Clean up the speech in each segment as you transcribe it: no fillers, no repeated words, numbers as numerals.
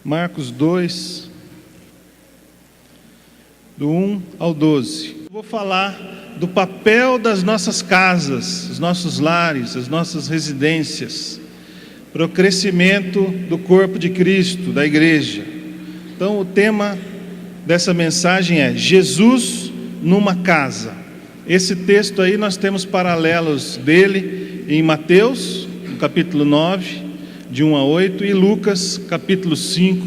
Marcos 2, do 1 ao 12. Eu vou falar do papel das nossas casas, os nossos lares, as nossas residências, para o crescimento do corpo de Cristo, da igreja. Então o tema dessa mensagem é Jesus numa casa. Esse texto aí nós temos paralelos dele em Mateus, no capítulo 9, de 1 a 8, e Lucas, capítulo 5,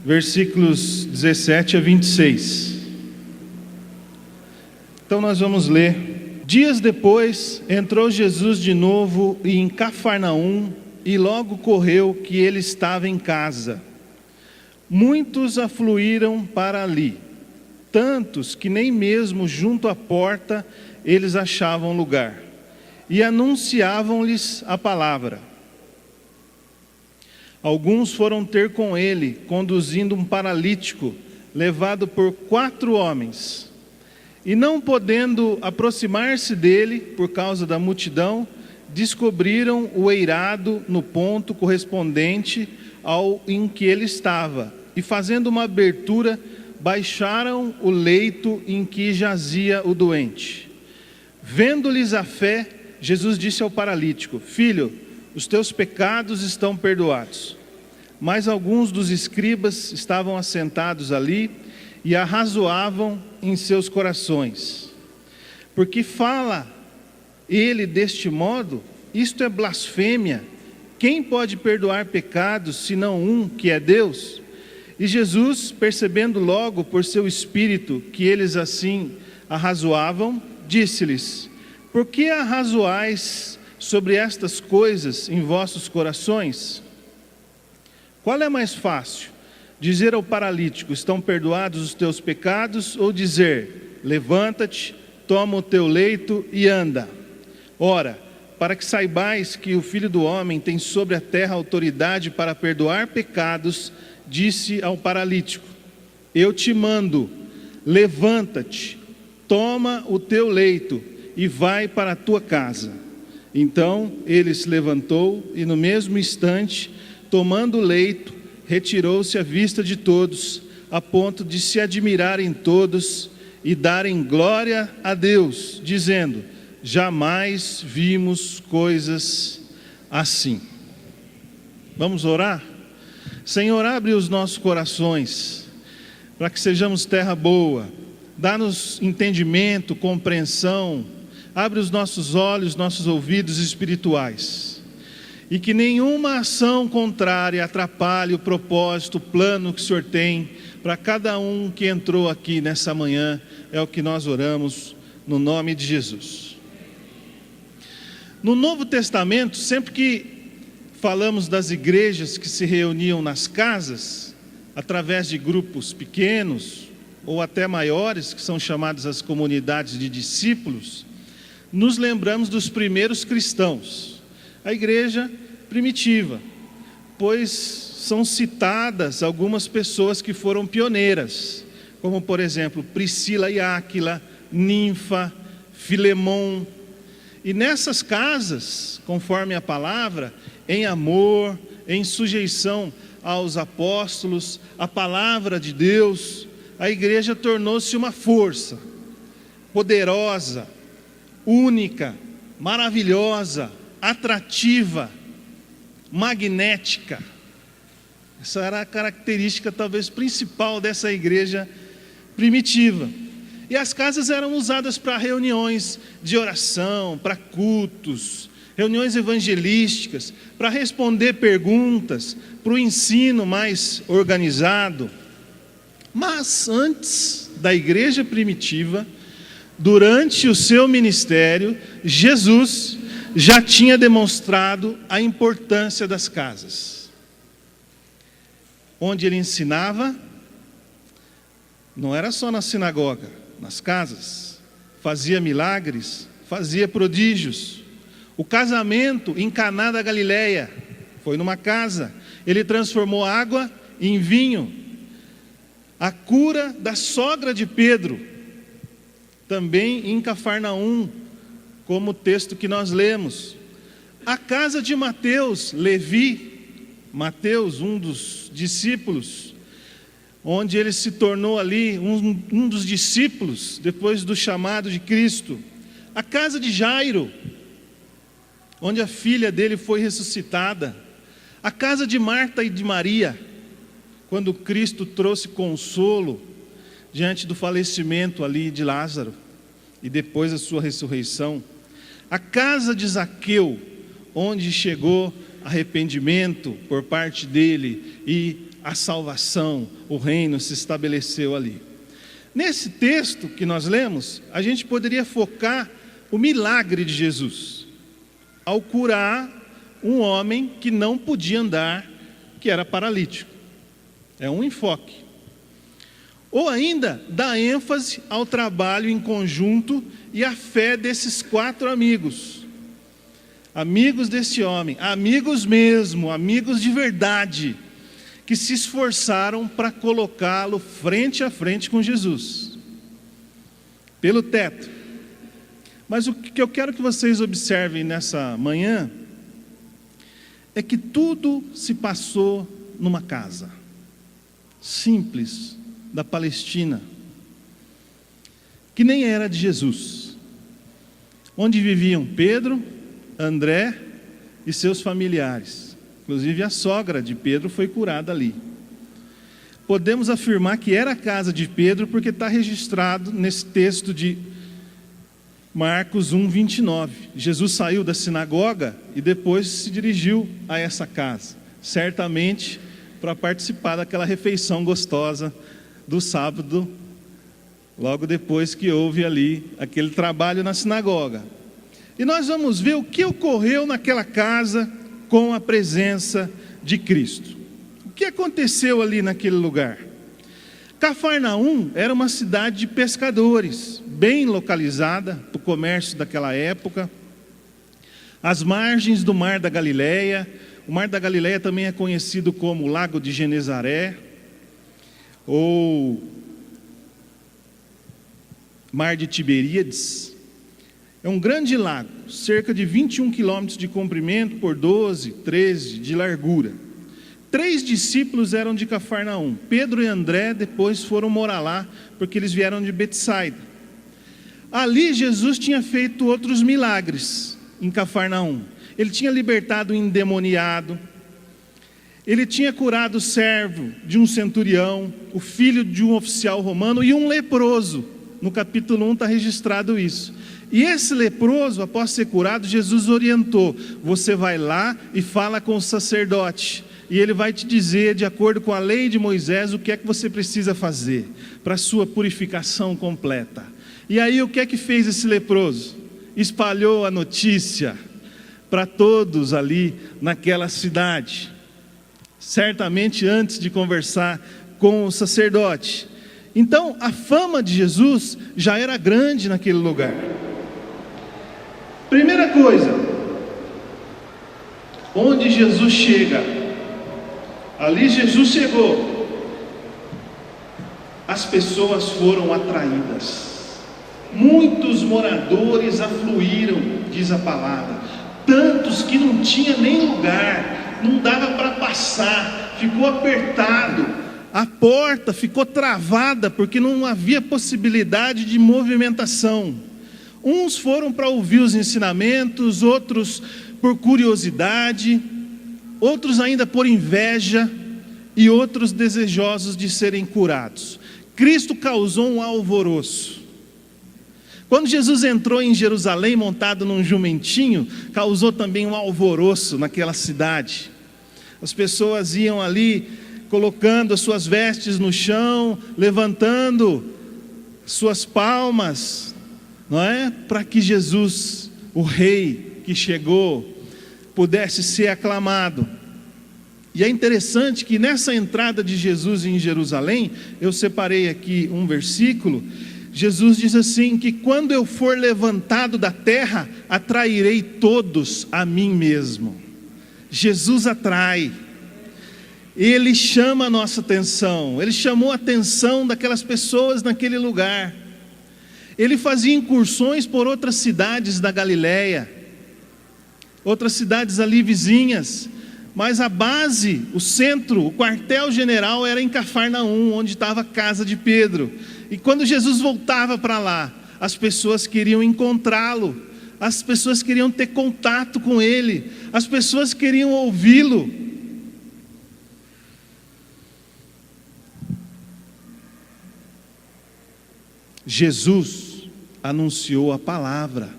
versículos 17 a 26. Então nós vamos ler. Dias depois, entrou Jesus de novo em Cafarnaum, e logo correu que ele estava em casa. Muitos afluíram para ali, tantos que nem mesmo junto à porta eles achavam lugar, e anunciavam-lhes a palavra. Alguns foram ter com ele, conduzindo um paralítico, levado por 4 homens. E não podendo aproximar-se dele, por causa da multidão, descobriram o eirado no ponto correspondente ao em que ele estava. E fazendo uma abertura, baixaram o leito em que jazia o doente. Vendo-lhes a fé, Jesus disse ao paralítico: Filho, os teus pecados estão perdoados. Mas alguns dos escribas estavam assentados ali e arrazoavam em seus corações. Porque fala ele deste modo? Isto é blasfêmia. Quem pode perdoar pecados, senão um, que é Deus? E Jesus, percebendo logo por seu espírito que eles assim arrazoavam, disse-lhes: Por que arrazoais sobre estas coisas em vossos corações? Qual é mais fácil? Dizer ao paralítico: estão perdoados os teus pecados? Ou dizer: levanta-te, toma o teu leito e anda? Ora, para que saibais que o Filho do Homem tem sobre a terra autoridade para perdoar pecados, disse ao paralítico: eu te mando, levanta-te, toma o teu leito e vai para a tua casa. Então ele se levantou e no mesmo instante, tomando o leito, retirou-se à vista de todos, a ponto de se admirarem todos e darem glória a Deus, dizendo: jamais vimos coisas assim. Vamos orar? Senhor, abre os nossos corações, para que sejamos terra boa, dá-nos entendimento, compreensão, abre os nossos olhos, nossos ouvidos espirituais, e que nenhuma ação contrária atrapalhe o propósito, o plano que o Senhor tem para cada um que entrou aqui nessa manhã. É o que nós oramos, no nome de Jesus. No Novo Testamento, sempre que falamos das igrejas que se reuniam nas casas, através de grupos pequenos, ou até maiores, que são chamadas as comunidades de discípulos, nos lembramos dos primeiros cristãos, a igreja primitiva, pois são citadas algumas pessoas que foram pioneiras, como por exemplo Priscila e Áquila, Ninfa, Filemon. E nessas casas, conforme a palavra, em amor, em sujeição aos apóstolos, a palavra de Deus, a igreja tornou-se uma força poderosa, única, maravilhosa, atrativa, magnética. Essa era a característica talvez principal dessa igreja primitiva. E as casas eram usadas para reuniões de oração, para cultos, reuniões evangelísticas, para responder perguntas, para o ensino mais organizado. Mas antes da igreja primitiva, durante o seu ministério, Jesus já tinha demonstrado a importância das casas. Onde ele ensinava, não era só na sinagoga, nas casas, fazia milagres, fazia prodígios. O casamento em Caná da Galileia foi numa casa. Ele transformou água em vinho. A cura da sogra de Pedro, também em Cafarnaum, como o texto que nós lemos. A casa de Mateus, Levi, Mateus, um dos discípulos, onde ele se tornou ali um dos discípulos, depois do chamado de Cristo. A casa de Jairo, onde a filha dele foi ressuscitada. A casa de Marta e de Maria, quando Cristo trouxe consolo diante do falecimento ali de Lázaro e depois a sua ressurreição. A casa de Zaqueu, onde chegou arrependimento por parte dele e a salvação, o reino se estabeleceu ali. Nesse texto que nós lemos, a gente poderia focar o milagre de Jesus ao curar um homem que não podia andar, que era paralítico. É um enfoque. Ou ainda, dar ênfase ao trabalho em conjunto e à fé desses 4 amigos. Amigos desse homem, amigos mesmo, amigos de verdade, que se esforçaram para colocá-lo frente a frente com Jesus, pelo teto. Mas o que eu quero que vocês observem nessa manhã é que tudo se passou numa casa simples da Palestina, que nem era de Jesus, onde viviam Pedro, André e seus familiares. Inclusive a sogra de Pedro foi curada ali. Podemos afirmar que era a casa de Pedro porque está registrado nesse texto de Marcos 1:29. Jesus saiu da sinagoga e depois se dirigiu a essa casa, certamente para participar daquela refeição gostosa do sábado, logo depois que houve ali aquele trabalho na sinagoga. E nós vamos ver o que ocorreu naquela casa com a presença de Cristo. O que aconteceu ali naquele lugar? Cafarnaum era uma cidade de pescadores, bem localizada para o comércio daquela época, às margens do Mar da Galileia. O Mar da Galileia também é conhecido como Lago de Genezaré, ou Mar de Tiberíades. É um grande lago, cerca de 21 quilômetros de comprimento por 12, 13 de largura. 3 discípulos eram de Cafarnaum. Pedro e André depois foram morar lá, porque eles vieram de Betsaida. Ali Jesus tinha feito outros milagres em Cafarnaum. Ele tinha libertado o endemoniado, ele tinha curado o servo de um centurião, o filho de um oficial romano e um leproso. No capítulo 1 está registrado isso. E esse leproso, após ser curado, Jesus orientou: você vai lá e fala com o sacerdote, e ele vai te dizer, de acordo com a lei de Moisés, o que é que você precisa fazer para a sua purificação completa. E aí o que é que fez esse leproso? Espalhou a notícia para todos ali naquela cidade, certamente antes de conversar com o sacerdote. Então a fama de Jesus já era grande naquele lugar. Primeira coisa, onde Jesus chega, ali Jesus chegou, as pessoas foram atraídas, muitos moradores afluíram, diz a palavra, tantos que não tinha nem lugar, não dava para passar, ficou apertado, a porta ficou travada porque não havia possibilidade de movimentação. Uns foram para ouvir os ensinamentos, outros por curiosidade, outros ainda por inveja e outros desejosos de serem curados. Cristo causou um alvoroço. Quando Jesus entrou em Jerusalém montado num jumentinho, causou também um alvoroço naquela cidade. As pessoas iam ali colocando as suas vestes no chão, levantando suas palmas, não é? Para que Jesus, o rei que chegou, pudesse ser aclamado. E é interessante que nessa entrada de Jesus em Jerusalém, eu separei aqui um versículo. Jesus diz assim, que quando eu for levantado da terra, atrairei todos a mim mesmo. Jesus atrai, Ele chama a nossa atenção, Ele chamou a atenção daquelas pessoas naquele lugar. Ele fazia incursões por outras cidades da Galileia, outras cidades ali vizinhas, mas a base, o centro, o quartel-general era em Cafarnaum, onde estava a casa de Pedro. E quando Jesus voltava para lá, as pessoas queriam encontrá-lo, as pessoas queriam ter contato com ele, as pessoas queriam ouvi-lo. Jesus anunciou a palavra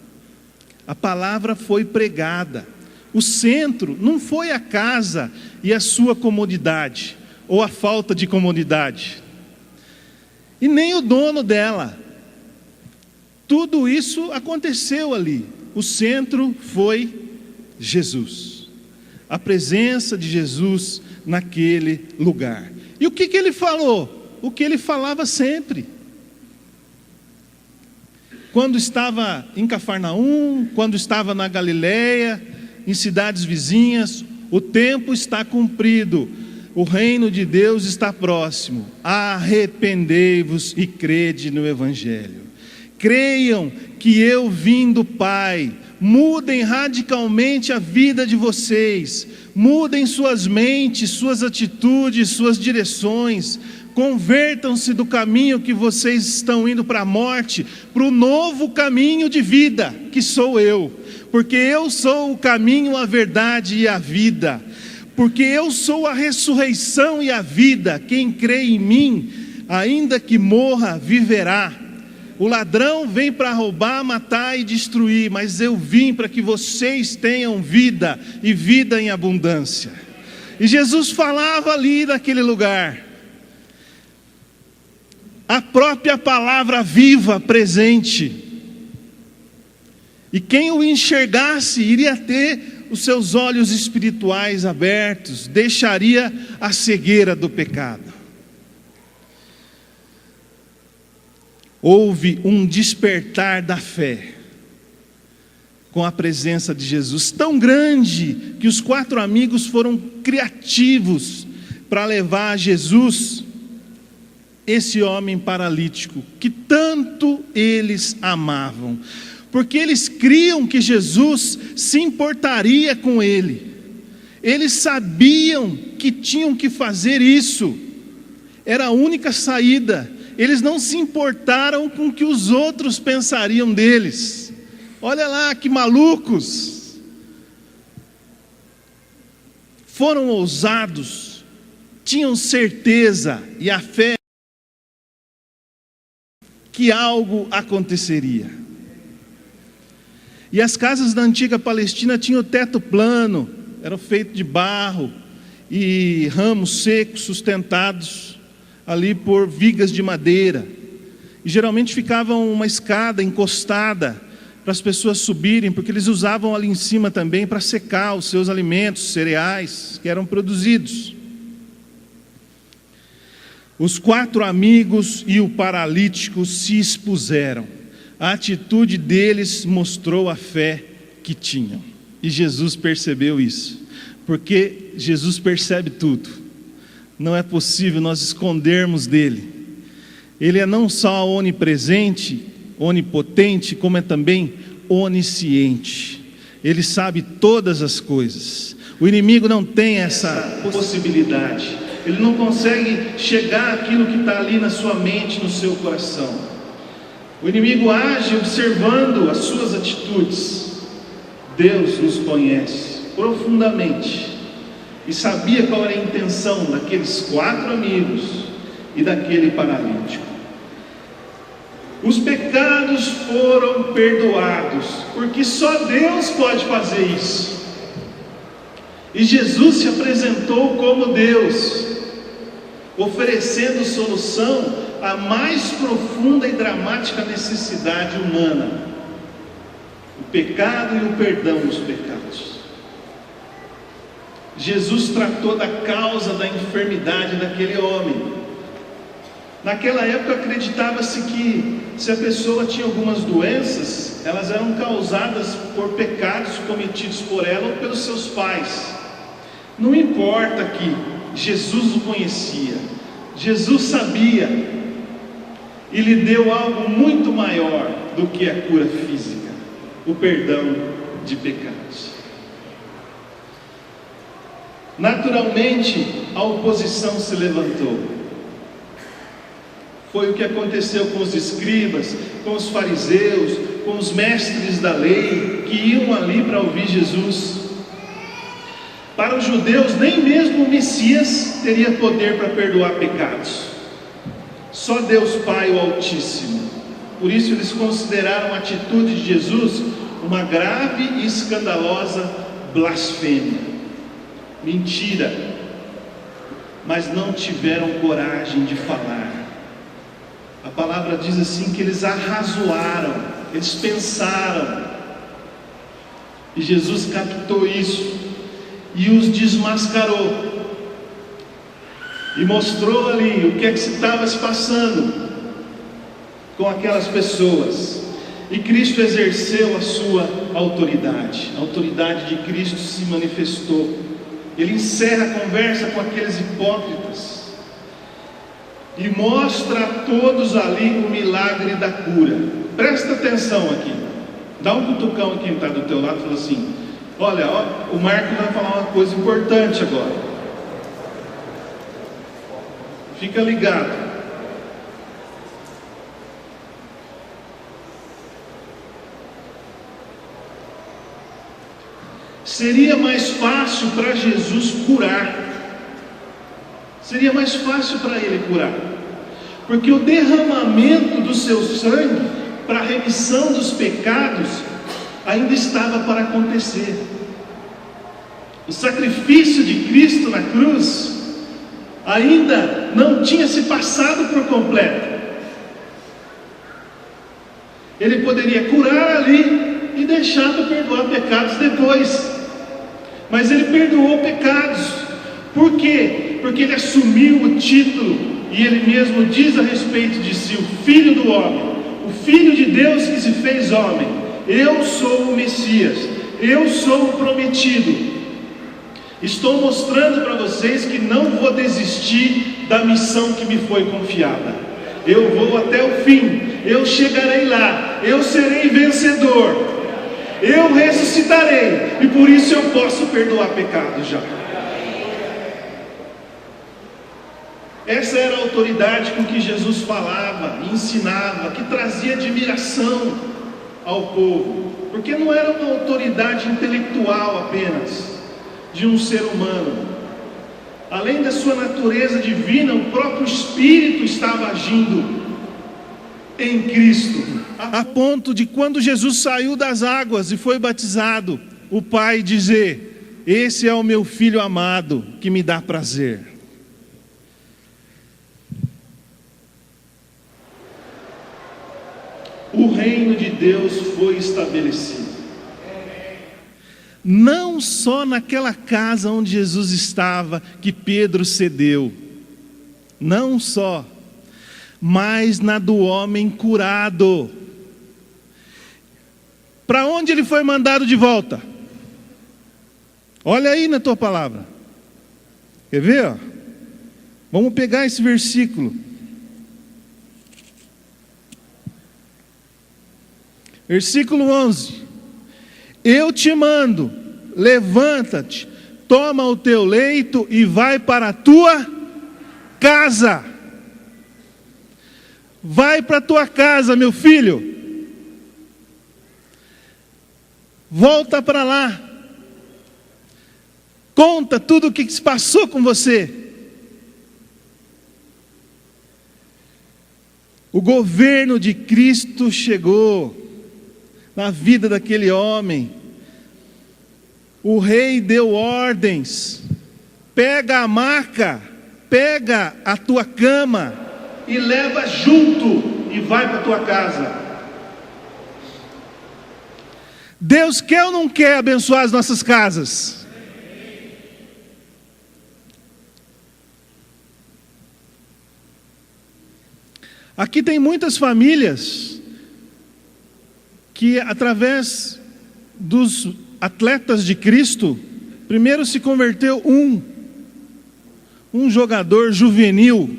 foi pregada. O centro não foi a casa e a sua comodidade, ou a falta de comodidade, e nem o dono dela. Tudo isso aconteceu ali. O centro foi Jesus, a presença de Jesus naquele lugar. E o que ele falou? O que ele falava sempre. Quando estava em Cafarnaum, quando estava na Galileia, em cidades vizinhas, o tempo está cumprido, o reino de Deus está próximo. Arrependei-vos e crede no Evangelho. Creiam que eu vim do Pai. Mudem radicalmente a vida de vocês. Mudem suas mentes, suas atitudes, suas direções. Convertam-se do caminho que vocês estão indo para a morte, para o novo caminho de vida, que sou eu. Porque eu sou o caminho, a verdade e a vida. Porque eu sou a ressurreição e a vida. Quem crê em mim, ainda que morra, viverá. O ladrão vem para roubar, matar e destruir, mas eu vim para que vocês tenham vida e vida em abundância. E Jesus falava ali naquele lugar. A própria palavra viva, presente. E quem o enxergasse iria ter os seus olhos espirituais abertos, deixaria a cegueira do pecado. Houve um despertar da fé com a presença de Jesus, tão grande que os 4 amigos foram criativos para levar a Jesus esse homem paralítico, que tanto eles amavam, porque eles criam que Jesus se importaria com ele, eles sabiam que tinham que fazer isso, era a única saída. Eles não se importaram com o que os outros pensariam deles. Olha lá que malucos. Foram ousados, tinham certeza e a fé que algo aconteceria. E as casas da antiga Palestina tinham o teto plano, eram feitos de barro e ramos secos sustentados ali por vigas de madeira. E geralmente ficava uma escada encostada para as pessoas subirem, porque eles usavam ali em cima também para secar os seus alimentos, cereais que eram produzidos. Os 4 amigos e o paralítico se expuseram. A atitude deles mostrou a fé que tinham. E Jesus percebeu isso, porque Jesus percebe tudo. Não é possível nós escondermos dele. Ele é não só onipresente, onipotente, como é também onisciente. Ele sabe todas as coisas. O inimigo não tem essa possibilidade. Ele não consegue chegar àquilo que está ali na sua mente, no seu coração. O inimigo age observando as suas atitudes. Deus nos conhece profundamente e sabia qual era a intenção daqueles 4 amigos e daquele paralítico. Os pecados foram perdoados, porque só Deus pode fazer isso. E Jesus se apresentou como Deus, oferecendo solução à mais profunda e dramática necessidade humana: o pecado e o perdão dos pecados. Jesus tratou da causa da enfermidade daquele homem. Naquela época acreditava-se que se a pessoa tinha algumas doenças, elas eram causadas por pecados cometidos por ela ou pelos seus pais. Não importa que Jesus o conhecia, Jesus sabia e lhe deu algo muito maior do que a cura física: o perdão de pecados. Naturalmente, a oposição se levantou. Foi o que aconteceu com os escribas, com os fariseus, com os mestres da lei, que iam ali para ouvir Jesus. Para os judeus, nem mesmo o Messias teria poder para perdoar pecados. Só Deus Pai, o Altíssimo. Por isso eles consideraram a atitude de Jesus uma grave e escandalosa blasfêmia. Mentira. Mas não tiveram coragem de falar. A palavra diz assim que eles arrazoaram, eles pensaram. E Jesus captou isso e os desmascarou. E mostrou ali o que é que estava se passando com aquelas pessoas. E Cristo exerceu a sua autoridade. A autoridade de Cristo se manifestou. Ele encerra a conversa com aqueles hipócritas e mostra a todos ali o milagre da cura. Presta atenção aqui. Dá um cutucão a quem está do teu lado e fala assim: olha, o Marco vai falar uma coisa importante agora. Fica ligado. Seria mais fácil para Jesus curar. Seria mais fácil para ele curar. Porque o derramamento do seu sangue para a remissão dos pecados ainda estava para acontecer. O sacrifício de Cristo na cruz ainda não tinha se passado por completo. Ele poderia curar ali e deixar para perdoar pecados depois. Mas ele perdoou pecados. Por quê? Porque ele assumiu o título, e ele mesmo diz a respeito de si: o Filho do Homem, o Filho de Deus que se fez homem. Eu sou o Messias, eu sou o prometido. Estou mostrando para vocês que não vou desistir da missão que me foi confiada. Eu vou até o fim, eu chegarei lá, eu serei vencedor, eu ressuscitarei, e por isso eu posso perdoar pecados já. Essa era a autoridade com que Jesus falava, ensinava, que trazia admiração ao povo, porque não era uma autoridade intelectual apenas, de um ser humano. Além da sua natureza divina, o próprio Espírito estava agindo em Cristo, a ponto de quando Jesus saiu das águas e foi batizado, o Pai dizer: esse é o meu Filho amado, que me dá prazer. O reino de Deus foi estabelecido. Não só naquela casa onde Jesus estava, que Pedro cedeu. Não só. Mas na do homem curado. Para onde ele foi mandado de volta? Olha aí na tua palavra. Quer ver? Ó? Vamos pegar esse versículo. Versículo 11: eu te mando, levanta-te, toma o teu leito e vai para a tua casa. Vai para a tua casa, meu filho. Volta para lá. Conta tudo o que se passou com você. O governo de Cristo chegou na vida daquele homem. O rei deu ordens: pega a maca, pega a tua cama e leva junto e vai para a tua casa. Deus quer ou não quer abençoar as nossas casas? Aqui tem muitas famílias que, através dos atletas de Cristo, primeiro se converteu um jogador juvenil,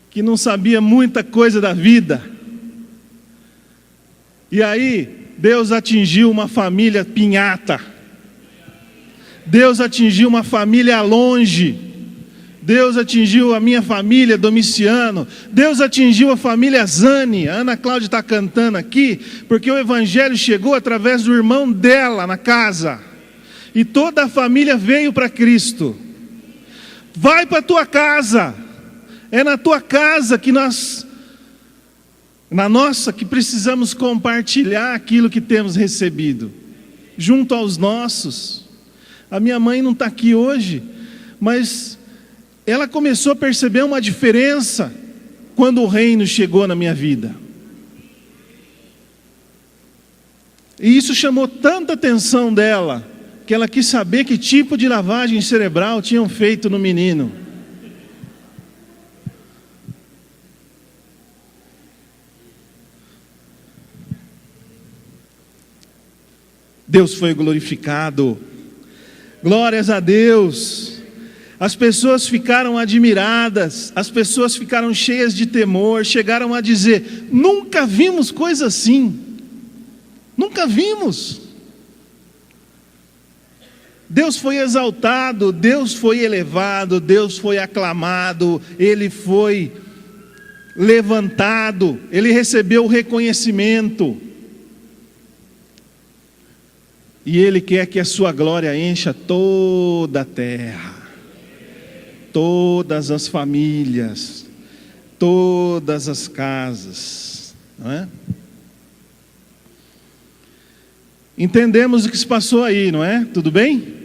que não sabia muita coisa da vida, e aí Deus atingiu uma família pinhata. Deus atingiu uma família longe. Deus atingiu a minha família, Domiciano. Deus atingiu a família Zane. A Ana Cláudia está cantando aqui, porque o evangelho chegou através do irmão dela na casa. E toda a família veio para Cristo. Vai para a tua casa. É na tua casa que que precisamos compartilhar aquilo que temos recebido, junto aos nossos. A minha mãe não está aqui hoje, mas ela começou a perceber uma diferença quando o reino chegou na minha vida. E isso chamou tanta atenção dela, que ela quis saber que tipo de lavagem cerebral tinham feito no menino. Deus foi glorificado. Glórias a Deus. As pessoas ficaram admiradas, as pessoas ficaram cheias de temor, chegaram a dizer: nunca vimos coisa assim, nunca vimos. Deus foi exaltado, Deus foi elevado, Deus foi aclamado, Ele foi levantado, Ele recebeu o reconhecimento. E Ele quer que a sua glória encha toda a terra, todas as famílias, todas as casas, não é? Entendemos o que se passou aí, não é? Tudo bem?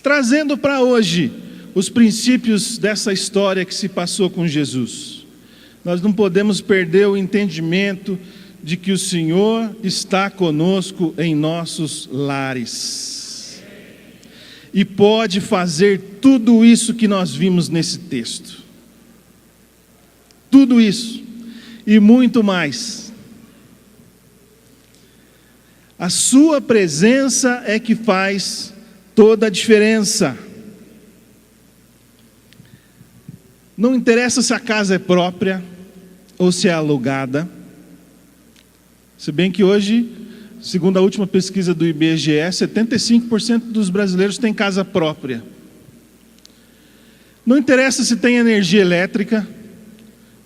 Trazendo para hoje os princípios dessa história que se passou com Jesus. Nós não podemos perder o entendimento de que o Senhor está conosco em nossos lares. E pode fazer tudo isso que nós vimos nesse texto. Tudo isso e muito mais. A sua presença é que faz toda a diferença. Não interessa se a casa é própria ou se é alugada. Se bem que hoje, segundo a última pesquisa do IBGE, 75% dos brasileiros têm casa própria. Não interessa se tem energia elétrica,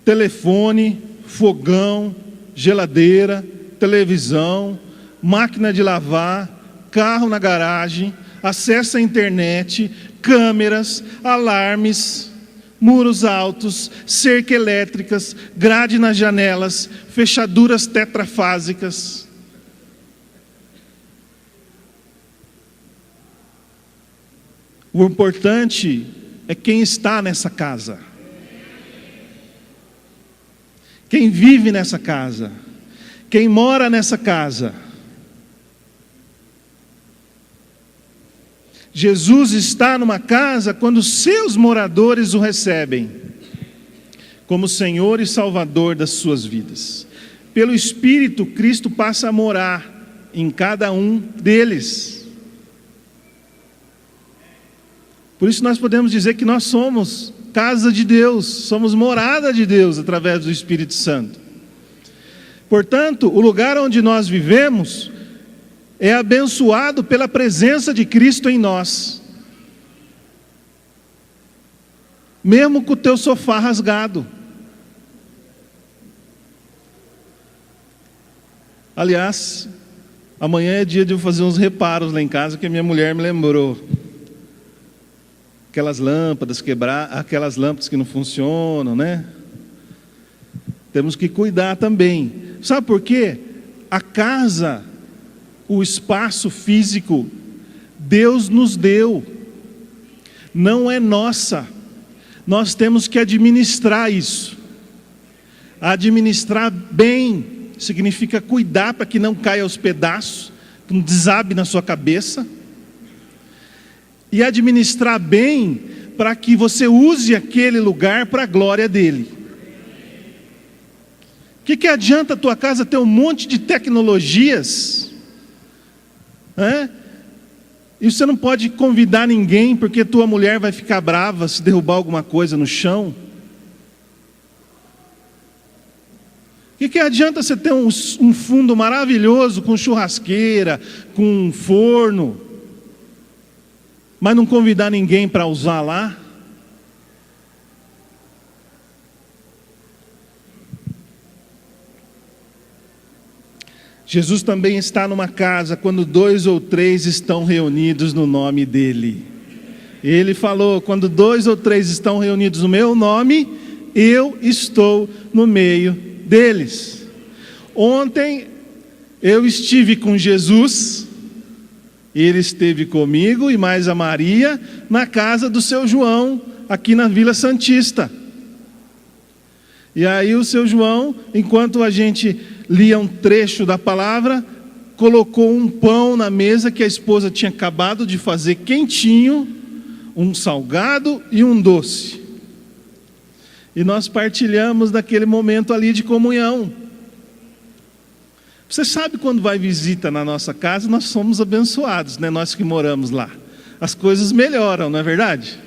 telefone, fogão, geladeira, televisão, máquina de lavar, carro na garagem, acesso à internet, câmeras, alarmes, muros altos, cerca elétricas, grade nas janelas, fechaduras tetrafásicas. O importante é quem está nessa casa, quem vive nessa casa, quem mora nessa casa. Jesus está numa casa quando seus moradores o recebem como Senhor e Salvador das suas vidas. Pelo Espírito, Cristo passa a morar em cada um deles. Por isso nós podemos dizer que nós somos casa de Deus, somos morada de Deus através do Espírito Santo. Portanto, o lugar onde nós vivemos é abençoado pela presença de Cristo em nós. Mesmo com o teu sofá rasgado. Aliás, amanhã é dia de eu fazer uns reparos lá em casa, que a minha mulher me lembrou. Aquelas lâmpadas aquelas lâmpadas que não funcionam, né? Temos que cuidar também. Sabe por quê? A casa, o espaço físico, Deus nos deu, não é nossa. Nós temos que administrar isso. Administrar bem significa cuidar para que não caia aos pedaços, que não desabe na sua cabeça. E administrar bem para que você use aquele lugar para a glória dele. O que adianta a tua casa ter um monte de tecnologias? E você não pode convidar ninguém porque tua mulher vai ficar brava se derrubar alguma coisa no chão. O Que adianta você ter um fundo maravilhoso com churrasqueira, com forno, mas não convidar ninguém para usar lá? Jesus também está numa casa quando 2 ou 3 estão reunidos no nome dele. Ele falou: quando 2 ou 3 estão reunidos no meu nome, eu estou no meio deles. Ontem eu estive com Jesus, ele esteve comigo e mais a Maria na casa do seu João, aqui na Vila Santista. E aí o seu João, enquanto a gente lia um trecho da palavra, colocou um pão na mesa que a esposa tinha acabado de fazer quentinho, um salgado e um doce. E nós partilhamos daquele momento ali de comunhão. Você sabe, quando vai visita na nossa casa, nós somos abençoados, né? Nós que moramos lá. As coisas melhoram, não é verdade?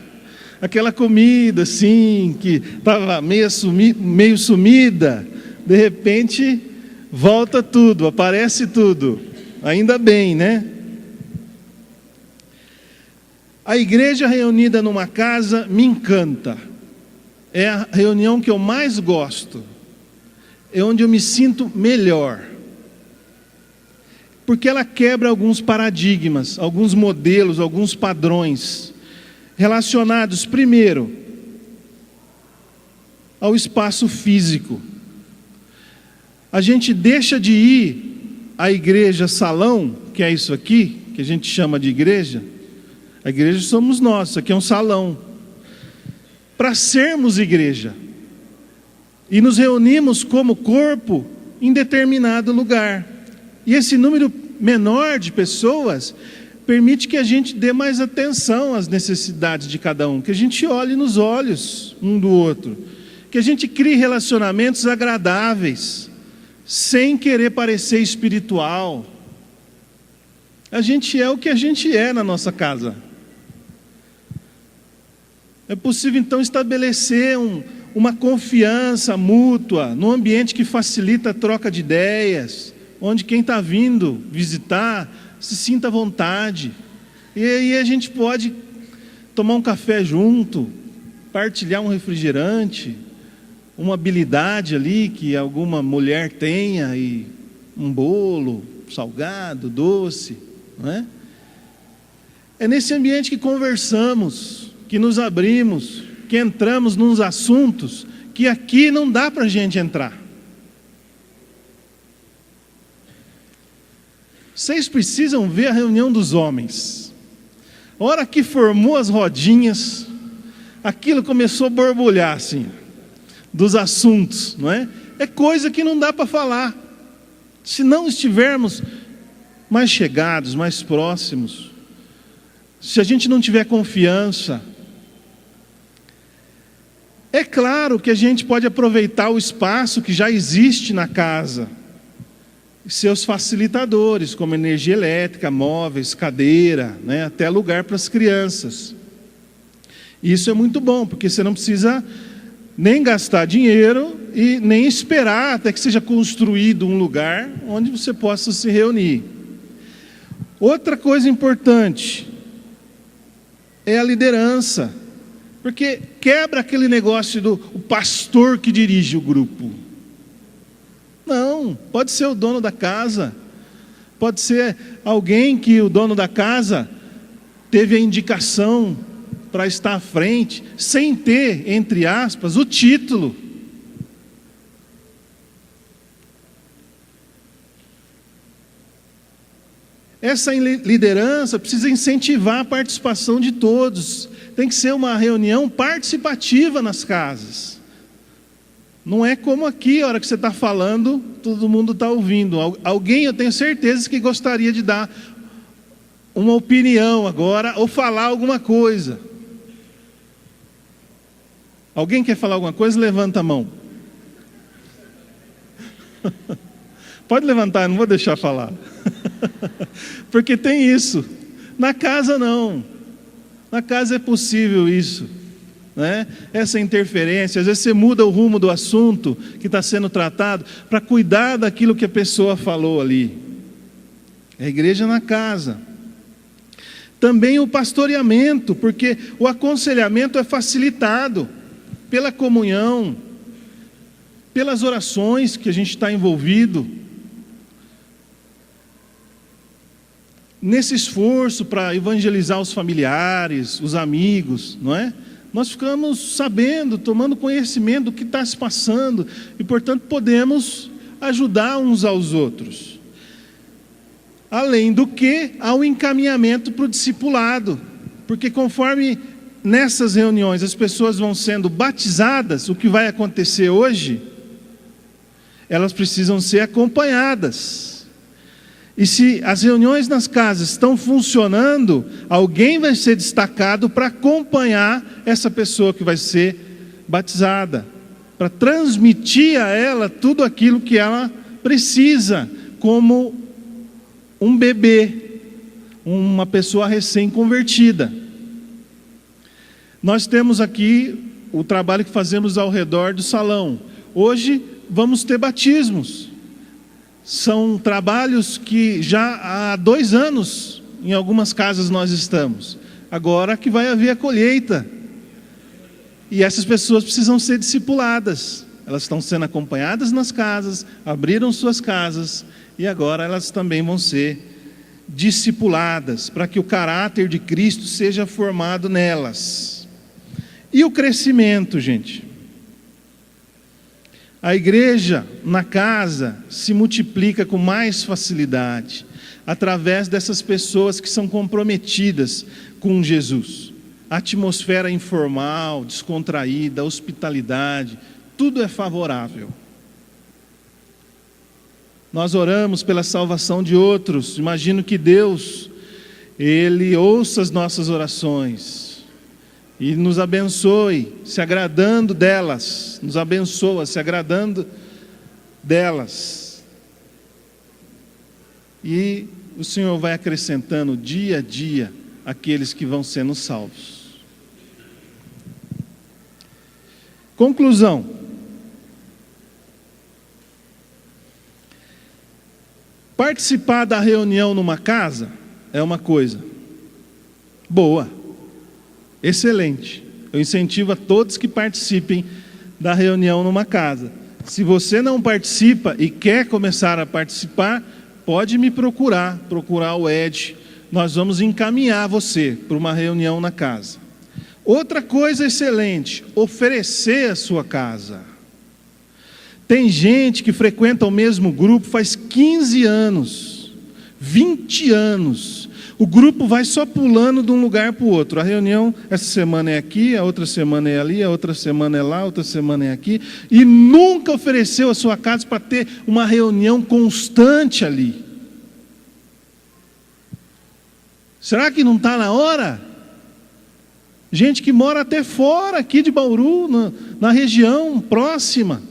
Aquela comida assim, que estava meio sumida, de repente volta tudo, aparece tudo. Ainda bem, né? A igreja reunida numa casa me encanta. É a reunião que eu mais gosto. É onde eu me sinto melhor. Porque ela quebra alguns paradigmas, alguns modelos, alguns padrões, relacionados, primeiro, ao espaço físico. A gente deixa de ir à igreja salão, que é isso aqui, que a gente chama de igreja. A igreja somos nós, isso aqui é um salão, para sermos igreja. E nos reunimos como corpo em determinado lugar. E esse número menor de pessoas permite que a gente dê mais atenção às necessidades de cada um, que a gente olhe nos olhos um do outro, que a gente crie relacionamentos agradáveis, sem querer parecer espiritual. A gente é o que a gente é na nossa casa. É possível então estabelecer uma confiança mútua, num ambiente que facilita a troca de ideias, onde quem está vindo visitar se sinta à vontade. E aí a gente pode tomar um café junto, partilhar um refrigerante, uma habilidade ali que alguma mulher tenha, e um bolo, salgado, doce, não é? É nesse ambiente que conversamos, que nos abrimos, que entramos nos assuntos que aqui não dá para a gente entrar. Vocês precisam ver a reunião dos homens. A hora que formou as rodinhas, aquilo começou a borbulhar assim, dos assuntos, não é? É coisa que não dá para falar. Se não estivermos mais chegados, mais próximos, se a gente não tiver confiança, é claro que a gente pode aproveitar o espaço que já existe na casa, seus facilitadores, como energia elétrica, móveis, cadeira, né, até lugar para as crianças. Isso é muito bom, porque você não precisa nem gastar dinheiro e nem esperar até que seja construído um lugar onde você possa se reunir. Outra coisa importante é a liderança, porque quebra aquele negócio do pastor que dirige o grupo. Não, pode ser o dono da casa, pode ser alguém que o dono da casa teve a indicação para estar à frente, sem ter, entre aspas, o título. Essa liderança precisa incentivar a participação de todos. Tem que ser uma reunião participativa nas casas. Não é como aqui, a hora que você está falando, todo mundo está ouvindo. Alguém, eu tenho certeza, que gostaria de dar uma opinião agora, ou falar alguma coisa. Alguém quer falar alguma coisa? Levanta a mão. Pode levantar, não vou deixar falar. Porque tem isso. Na casa não. Na casa é possível isso, né? Essa interferência. Às vezes você muda o rumo do assunto que está sendo tratado para cuidar daquilo que a pessoa falou ali. É a igreja na casa. Também o pastoreamento, porque o aconselhamento é facilitado pela comunhão, pelas orações que a gente está envolvido, nesse esforço para evangelizar os familiares, os amigos, não é? Nós ficamos sabendo, tomando conhecimento do que está se passando e, portanto, podemos ajudar uns aos outros. Além do que, há um encaminhamento para o discipulado, porque conforme nessas reuniões as pessoas vão sendo batizadas, o que vai acontecer hoje, elas precisam ser acompanhadas. E se as reuniões nas casas estão funcionando, alguém vai ser destacado para acompanhar essa pessoa que vai ser batizada, para transmitir a ela tudo aquilo que ela precisa, como um bebê, uma pessoa recém-convertida. Nós temos aqui o trabalho que fazemos ao redor do salão. Hoje vamos ter batismos. São trabalhos que já há 2 anos, em algumas casas nós estamos. Agora que vai haver a colheita. E essas pessoas precisam ser discipuladas. Elas estão sendo acompanhadas nas casas, abriram suas casas, e agora elas também vão ser discipuladas, para que o caráter de Cristo seja formado nelas. E o crescimento, gente? A igreja na casa se multiplica com mais facilidade, através dessas pessoas que são comprometidas com Jesus. A atmosfera informal, descontraída, a hospitalidade, tudo é favorável. Nós oramos pela salvação de outros. Imagino que Deus, Ele ouça as nossas orações e nos abençoe, se agradando delas. Nos abençoa, se agradando delas. E o Senhor vai acrescentando dia a dia aqueles que vão sendo salvos. Conclusão. Participar da reunião numa casa é uma coisa boa, excelente. Eu incentivo a todos que participem da reunião numa casa. Se você não participa e quer começar a participar, pode me procurar o Ed. Nós vamos encaminhar você para uma reunião na casa. Outra coisa excelente, oferecer a sua casa. Tem gente que frequenta o mesmo grupo faz 15 anos, 20 anos. O grupo vai só pulando de um lugar para o outro. A reunião, essa semana é aqui, a outra semana é ali, a outra semana é lá, a outra semana é aqui. E nunca ofereceu a sua casa para ter uma reunião constante ali. Será que não está na hora? Gente que mora até fora aqui de Bauru, na região próxima.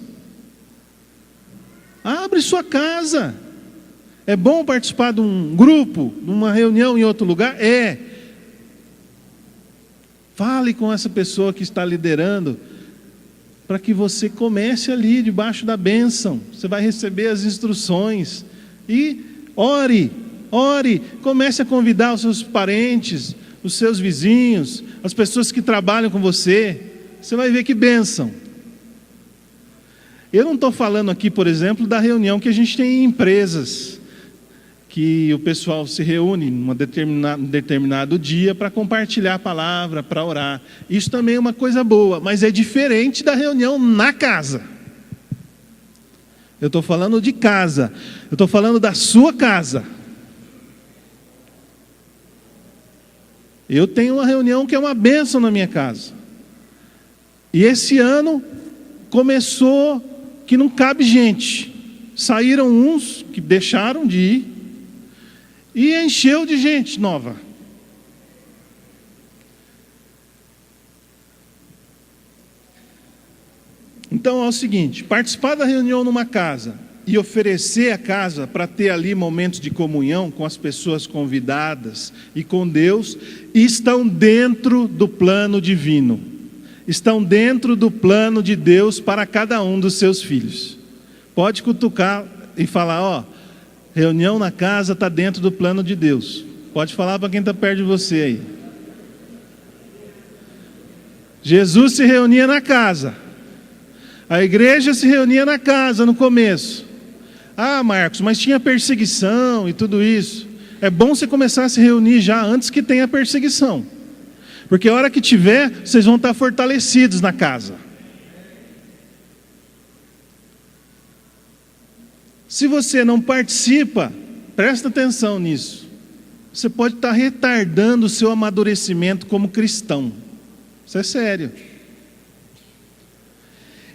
Abre sua casa. É bom participar de um grupo, de uma reunião em outro lugar? É. Fale com essa pessoa que está liderando, para que você comece ali debaixo da bênção. Você vai receber as instruções. E ore, comece a convidar os seus parentes, os seus vizinhos, as pessoas que trabalham com você. Você vai ver que bênção. Eu não estou falando aqui, por exemplo, da reunião que a gente tem em empresas, que o pessoal se reúne num determinado dia para compartilhar a palavra, para orar. Isso também é uma coisa boa, mas é diferente da reunião na casa. Eu estou falando de casa, eu estou falando da sua casa. Eu tenho uma reunião que é uma bênção na minha casa. E esse ano começou que não cabe gente. Saíram uns que deixaram de ir e encheu de gente nova. Então é o seguinte: participar da reunião numa casa e oferecer a casa para ter ali momentos de comunhão com as pessoas convidadas e com Deus, estão dentro do plano divino. estão dentro do plano de Deus para cada um dos seus filhos. Pode cutucar e falar, ó, reunião na casa está dentro do plano de Deus. Pode falar para quem está perto de você aí. Jesus se reunia na casa. A igreja se reunia na casa no começo. Ah, Marcos, mas tinha perseguição e tudo isso. É bom você começar a se reunir já antes que tenha perseguição. Porque a hora que tiver, vocês vão estar fortalecidos na casa. Se você não participa, presta atenção nisso. Você pode estar retardando o seu amadurecimento como cristão. Isso é sério.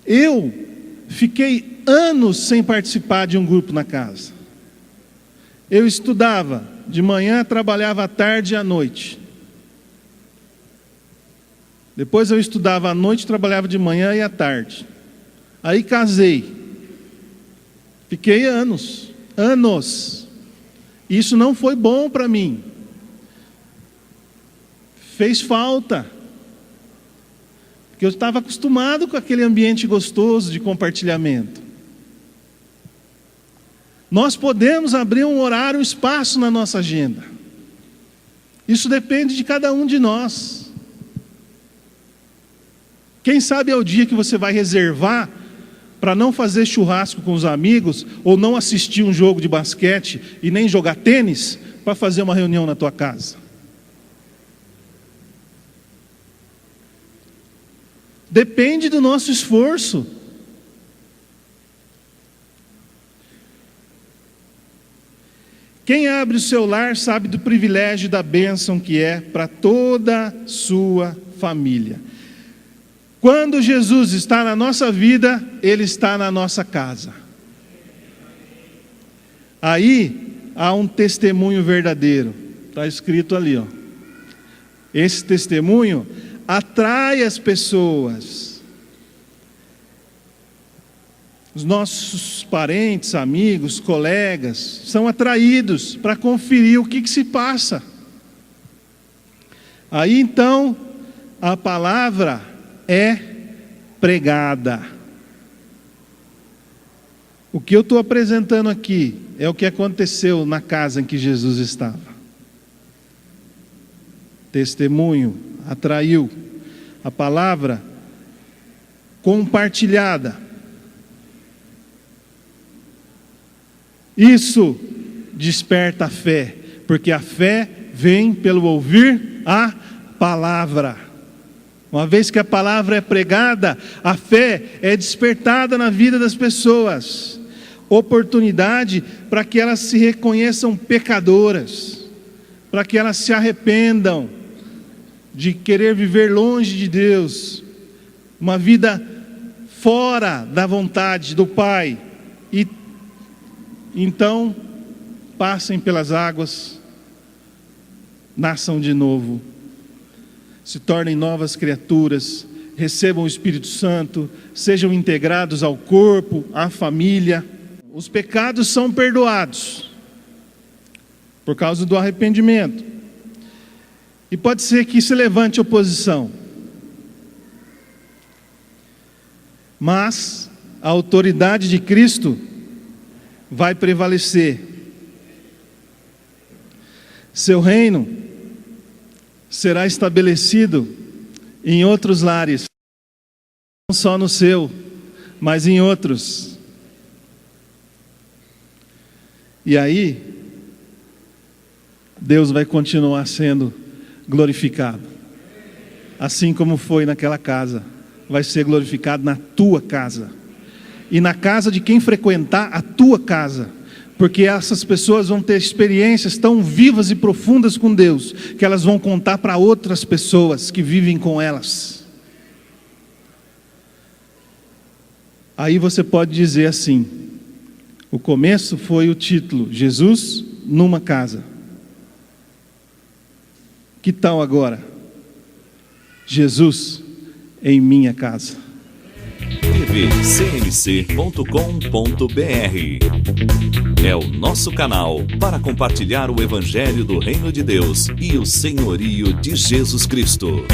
Eu fiquei anos sem participar de um grupo na casa. Eu estudava de manhã, trabalhava à tarde e à noite. Depois eu estudava à noite, trabalhava de manhã e à tarde. Aí casei. Fiquei anos. Isso não foi bom para mim. Fez falta. Porque eu estava acostumado com aquele ambiente gostoso de compartilhamento. Nós podemos abrir um horário, um espaço na nossa agenda. Isso depende de cada um de nós. Quem sabe é o dia que você vai reservar para não fazer churrasco com os amigos, ou não assistir um jogo de basquete e nem jogar tênis, para fazer uma reunião na tua casa. Depende do nosso esforço. Quem abre o seu lar sabe do privilégio e da bênção que é para toda a sua família. Quando Jesus está na nossa vida, Ele está na nossa casa. Aí há um testemunho verdadeiro. Está escrito ali, ó. Esse testemunho atrai as pessoas. Os nossos parentes, amigos, colegas são atraídos para conferir o que se passa. Aí então a palavra é pregada. O que eu estou apresentando aqui é o que aconteceu na casa em que Jesus estava. Testemunho atraiu. A palavra compartilhada. Isso desperta a fé, porque a fé vem pelo ouvir a palavra. Uma vez que a palavra é pregada, a fé é despertada na vida das pessoas. Oportunidade para que elas se reconheçam pecadoras, para que elas se arrependam de querer viver longe de Deus, uma vida fora da vontade do Pai, e então passem pelas águas, nasçam de novo, se tornem novas criaturas, recebam o Espírito Santo, sejam integrados ao corpo, à família. Os pecados são perdoados por causa do arrependimento. E pode ser que se levante oposição, mas a autoridade de Cristo vai prevalecer. Seu reino será estabelecido em outros lares, não só no seu, mas em outros. E aí, Deus vai continuar sendo glorificado. Assim como foi naquela casa, vai ser glorificado na tua casa. E na casa de quem frequentar a tua casa. Porque essas pessoas vão ter experiências tão vivas e profundas com Deus, que elas vão contar para outras pessoas que vivem com elas. Aí você pode dizer assim: o começo foi o título, Jesus numa casa. Que tal agora? Jesus em minha casa. tvcmc.com.br é o nosso canal para compartilhar o Evangelho do Reino de Deus e o senhorio de Jesus Cristo.